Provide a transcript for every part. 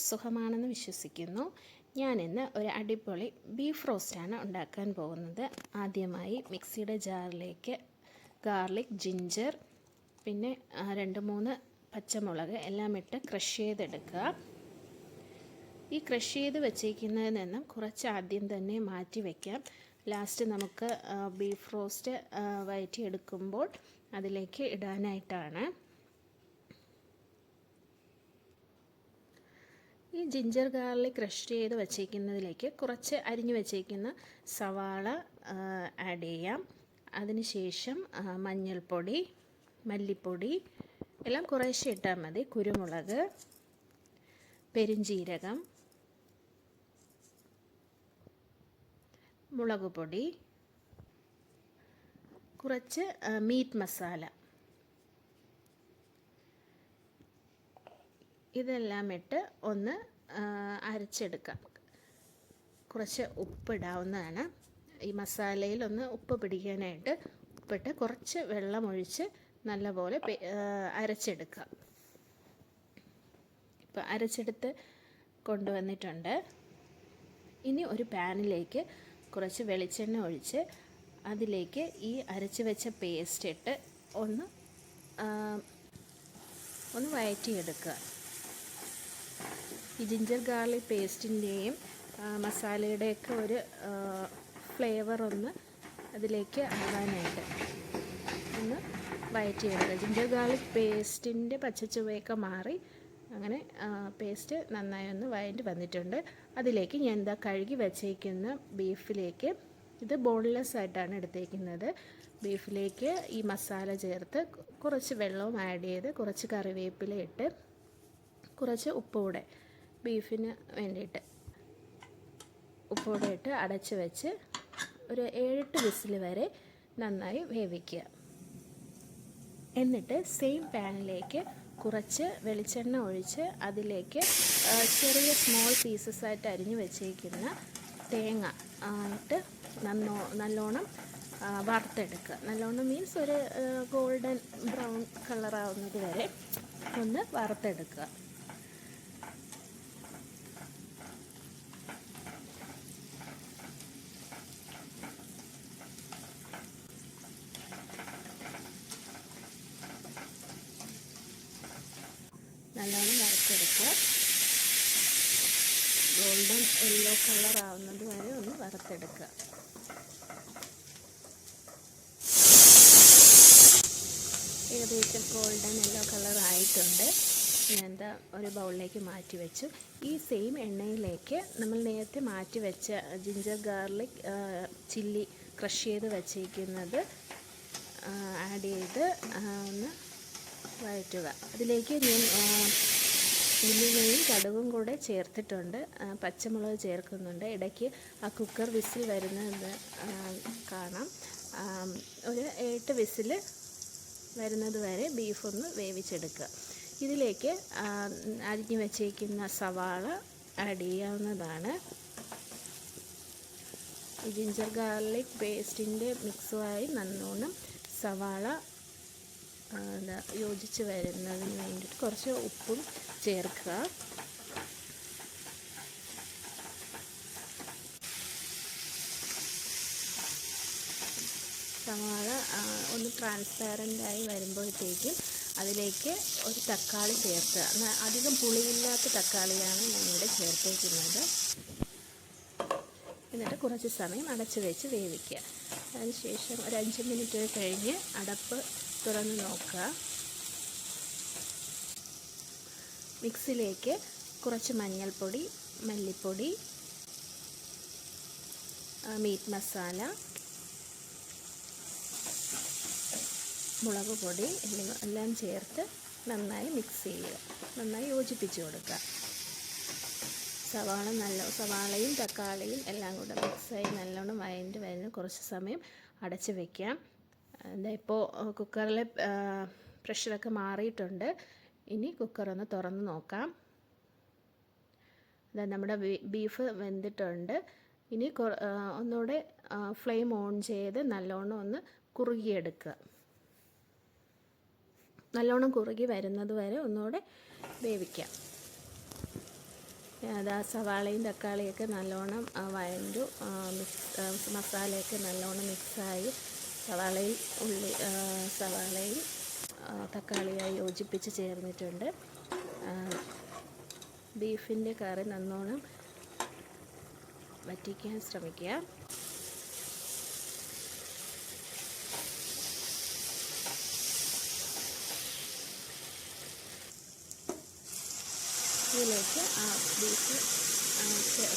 സുഖമാണെന്ന് വിശ്വസിക്കുന്നു. ഞാനിന്ന് ഒരു അടിപൊളി ബീഫ് റോസ്റ്റാണ് ഉണ്ടാക്കാൻ പോകുന്നത്. ആദ്യമായി മിക്സിയുടെ ജാറിലേക്ക് ഗാർലിക്, ജിഞ്ചർ, പിന്നെ 2-3 പച്ചമുളക് എല്ലാം ഇട്ട് ക്രഷ് ചെയ്തെടുക്കുക. ഈ ക്രഷ് ചെയ്ത് വെച്ചേക്കുന്നതിൽ നിന്നും കുറച്ച് ആദ്യം തന്നെ മാറ്റി വയ്ക്കാം. ലാസ്റ്റ് നമുക്ക് ബീഫ് റോസ്റ്റ് വഴറ്റിയെടുക്കുമ്പോൾ അതിലേക്ക് ഇടാനായിട്ടാണ്. ഈ ജിഞ്ചർ ഗാർലിക് ക്രഷ് ചെയ്ത് വച്ചേക്കുന്നതിലേക്ക് കുറച്ച് അരിഞ്ഞു വച്ചേക്കുന്ന സവാള ആഡ് ചെയ്യാം. അതിനുശേഷം മഞ്ഞൾപ്പൊടി, മല്ലിപ്പൊടി എല്ലാം കുറേശ്ശെ ഇട്ടാൽ മതി. കുരുമുളക്, പെരുംജീരകം, മുളക് പൊടി, കുറച്ച് മീറ്റ് മസാല, ഇതെല്ലാം ഇട്ട് ഒന്ന് അരച്ചെടുക്കാം. കുറച്ച് ഉപ്പിടാവുന്നതാണ്. ഈ മസാലയിൽ ഒന്ന് ഉപ്പ് പിടിക്കാനായിട്ട് ഉപ്പിട്ട് കുറച്ച് വെള്ളമൊഴിച്ച് നല്ലപോലെ അരച്ചെടുക്കാം. ഇപ്പോൾ അരച്ചെടുത്ത് കൊണ്ടുവന്നിട്ടുണ്ട്. ഇനി ഒരു പാനിലേക്ക് കുറച്ച് വെളിച്ചെണ്ണ ഒഴിച്ച് അതിലേക്ക് ഈ അരച്ച് വെച്ച പേസ്റ്റ് ഇട്ട് ഒന്ന് വഴറ്റിയെടുക്കുക. ഈ ജിഞ്ചർ ഗാർലിക് പേസ്റ്റിൻ്റെയും മസാലയുടെയൊക്കെ ഒരു ഫ്ലേവർ ഒന്ന് അതിലേക്ക് ആവാനായിട്ട് ഒന്ന് വഴറ്റിയെടുക്കുക. ജിഞ്ചർ ഗാർലിക് പേസ്റ്റിൻ്റെ പച്ചച്ചുവയൊക്കെ മാറി അങ്ങനെ പേസ്റ്റ് നന്നായി ഒന്ന് വഴറ്റി വന്നിട്ടുണ്ട്. അതിലേക്ക് ഞാൻ കഴുകി വച്ചേക്കുന്ന ബീഫിലേക്ക്, ഇത് ബോൺലെസ് ആയിട്ടാണ് എടുത്തേക്കുന്നത്, ബീഫിലേക്ക് ഈ മസാല ചേർത്ത് കുറച്ച് വെള്ളവും ആഡ് ചെയ്ത് കുറച്ച് കറിവേപ്പില ഇട്ട് കുറച്ച് ഉപ്പുകൂടെ ബീഫിന് വേണ്ടിയിട്ട് ഉപ്പുകൂടെ ഇട്ട് അടച്ച് വെച്ച് ഒരു 7-8 വിസിൽ വരെ നന്നായി വേവിക്കുക. എന്നിട്ട് സെയിം പാനിലേക്ക് കുറച്ച് വെളിച്ചെണ്ണ ഒഴിച്ച് അതിലേക്ക് ചെറിയ സ്മോൾ പീസസ് ആയിട്ട് അരിഞ്ഞു വെച്ചേക്കുന്ന തേങ്ങ ആയിട്ട് നല്ലോണം വറുത്തെടുക്കുക. നല്ലോണം മീൻസ് ഒരു ഗോൾഡൻ ബ്രൗൺ കളറാവുന്നത് വരെ ഒന്ന് വറുത്തെടുക്കുക. നല്ലോണം വറുത്തെടുക്കുക. ഗോൾഡൻ യെല്ലോ കളർ ആവുന്നത് വരെ ഒന്ന് വറുത്തെടുക്കുക. ഏകദേശം ഗോൾഡൻ യെല്ലോ കളർ ആയിട്ടുണ്ട്. ഞാൻ ഒരു ബൗളിലേക്ക് മാറ്റി വെച്ചു. ഈ സെയിം എണ്ണയിലേക്ക് നമ്മൾ നേരത്തെ മാറ്റി വെച്ച ജിഞ്ചർ ഗാർലിക് ചില്ലി ക്രഷ് ചെയ്ത് വച്ചേക്കുന്നത് ആഡ് ചെയ്ത് ഒന്ന് വഴറ്റുക. അതിലേക്ക് ഞാൻ ഉലുവയും കടുകും കൂടെ ചേർത്തിട്ടുണ്ട്. പച്ചമുളക് ചേർക്കുന്നുണ്ട്. ഇടയ്ക്ക് ആ കുക്കർ വിസിൽ വരുന്നത് കാണാം. ഒരു 8 വിസിൽ വരുന്നത് വരെ ബീഫൊന്ന് വേവിച്ചെടുക്കുക. ഇതിലേക്ക് അരിഞ്ഞു വച്ചേക്കുന്ന സവാള ആഡ് ചെയ്യാവുന്നതാണ്. ഈ ജിഞ്ചർ ഗാർലിക് പേസ്റ്റിൻ്റെ മിക്സുമായി നല്ലോണം സവാള യോജിച്ച് വരുന്നതിന് വേണ്ടിയിട്ട് കുറച്ച് ഉപ്പും ചേർക്കുക. സവാള ഒന്ന് ട്രാൻസ്പാരൻ്റായി വരുമ്പോഴത്തേക്കും അതിലേക്ക് ഒരു തക്കാളി ചേർക്കുക. അധികം പുളിയില്ലാത്ത തക്കാളിയാണ് ഞാനിവിടെ ചേർത്തേക്കുന്നത്. എന്നിട്ട് കുറച്ച് സമയം അടച്ച് വെച്ച് വേവിക്കുക. അതിനുശേഷം ഒരു 5 മിനിറ്റ് കഴിഞ്ഞ് അടപ്പ് തുറന്ന് നോക്കുക. മിക്സിലേക്ക് കുറച്ച് മഞ്ഞൾപ്പൊടി, മല്ലിപ്പൊടി, മീറ്റ് മസാല, മുളക് പൊടി എല്ലാം ചേർത്ത് നന്നായി മിക്സ് ചെയ്യുക. നന്നായി യോജിപ്പിച്ച് കൊടുക്കുക. സവാളയും തക്കാളിയും എല്ലാം കൂടെ മിക്സായി നല്ലോണം വഴണ്ട് വരുന്ന കുറച്ച് സമയം അടച്ച് വയ്ക്കാം. ഇപ്പോൾ കുക്കറിലെ പ്രഷറൊക്കെ മാറിയിട്ടുണ്ട്. ഇനി കുക്കറൊന്ന് തുറന്ന് നോക്കാം. നമ്മുടെ ബീഫ് വെന്തിട്ടുണ്ട്. ഇനി ഒന്നുകൂടെ ഫ്ലെയിം ഓൺ ചെയ്ത് നല്ലോണം ഒന്ന് കുറുകിയെടുക്കുക. നല്ലോണം കുറുകി വരുന്നത് വരെ ഒന്നുകൂടെ വേവിക്കാം. അത് സവാളയും തക്കാളിയൊക്കെ നല്ലോണം വഴണ്ടു, മസാലയൊക്കെ നല്ലോണം മിക്സായി സവാളയും തക്കാളിയായി യോജിപ്പിച്ച് ചേർന്നിട്ടുണ്ട്. ബീഫിൻ്റെ കറി നല്ലോണം വറ്റിക്കാൻ ശ്രമിക്കുക. ഇതിലേക്ക് ബീഫ്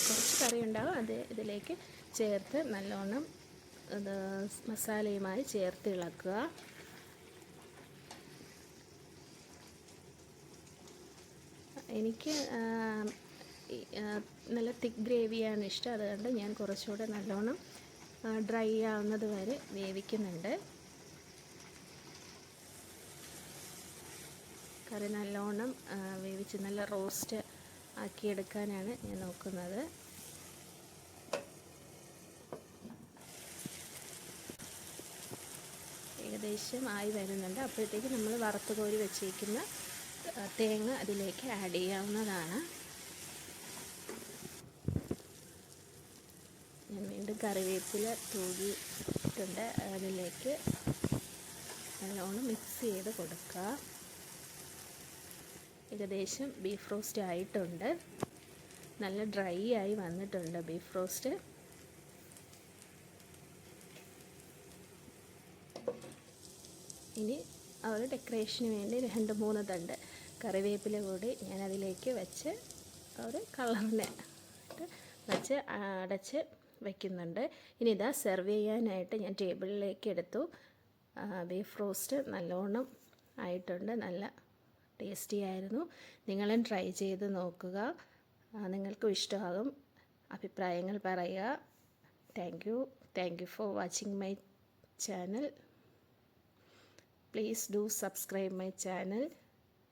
കുറച്ച് കറി ഉണ്ടാകും, അത് ഇതിലേക്ക് ചേർത്ത് നല്ലോണം ഇത് മസാലയുമായി ചേർത്ത് ഇളക്കുക. എനിക്ക് നല്ല തിക്ക് ഗ്രേവിയാണ് ഇഷ്ടം, അതുകൊണ്ട് ഞാൻ കുറച്ചുകൂടെ നല്ലോണം ഡ്രൈ ആവുന്നത് വരെ വേവിക്കുന്നുണ്ട്. കറി നല്ലോണം വേവിച്ച് നല്ല റോസ്റ്റ് ആക്കിയെടുക്കാനാണ് ഞാൻ നോക്കുന്നത്. ഏകദേശം ആയി വരുന്നുണ്ട്. അപ്പോഴത്തേക്ക് നമ്മൾ വറുത്ത് കോരി വെച്ചിരിക്കുന്ന തേങ്ങ അതിലേക്ക് ആഡ് ചെയ്യാവുന്നതാണ്. ഞാൻ വീണ്ടും കറിവേപ്പില തൂകിയിട്ടുണ്ട്, അതിലേക്ക് നല്ലോണം മിക്സ് ചെയ്ത് കൊടുക്കുക. ഏകദേശം ബീഫ് റോസ്റ്റ് ആയിട്ടുണ്ട്, നല്ല ഡ്രൈ ആയി വന്നിട്ടുണ്ട് ബീഫ് റോസ്റ്റ്. ഇനി ഒരു ഡെക്കറേഷന് വേണ്ടി 2-3 തണ്ട് കറിവേപ്പില കൂടി ഞാൻ അതിലേക്ക് വെച്ച് ഒരു കളറിന് വെച്ച് അടച്ച് വയ്ക്കുന്നുണ്ട്. ഇനി ഇതാ സെർവ് ചെയ്യാനായിട്ട് ഞാൻ ടേബിളിലേക്ക് എടുത്തു. ബീഫ് റോസ്റ്റ് നല്ലോണം ആയിട്ടുണ്ട്, നല്ല ടേസ്റ്റി ആയിരുന്നു. നിങ്ങളും ട്രൈ ചെയ്ത് നോക്കുക, നിങ്ങൾക്കും ഇഷ്ടമാകും. അഭിപ്രായങ്ങൾ പറയുക. Thank you for watching my channel. Please do subscribe my channel.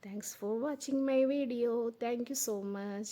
Thanks for watching my video. Thank you so much.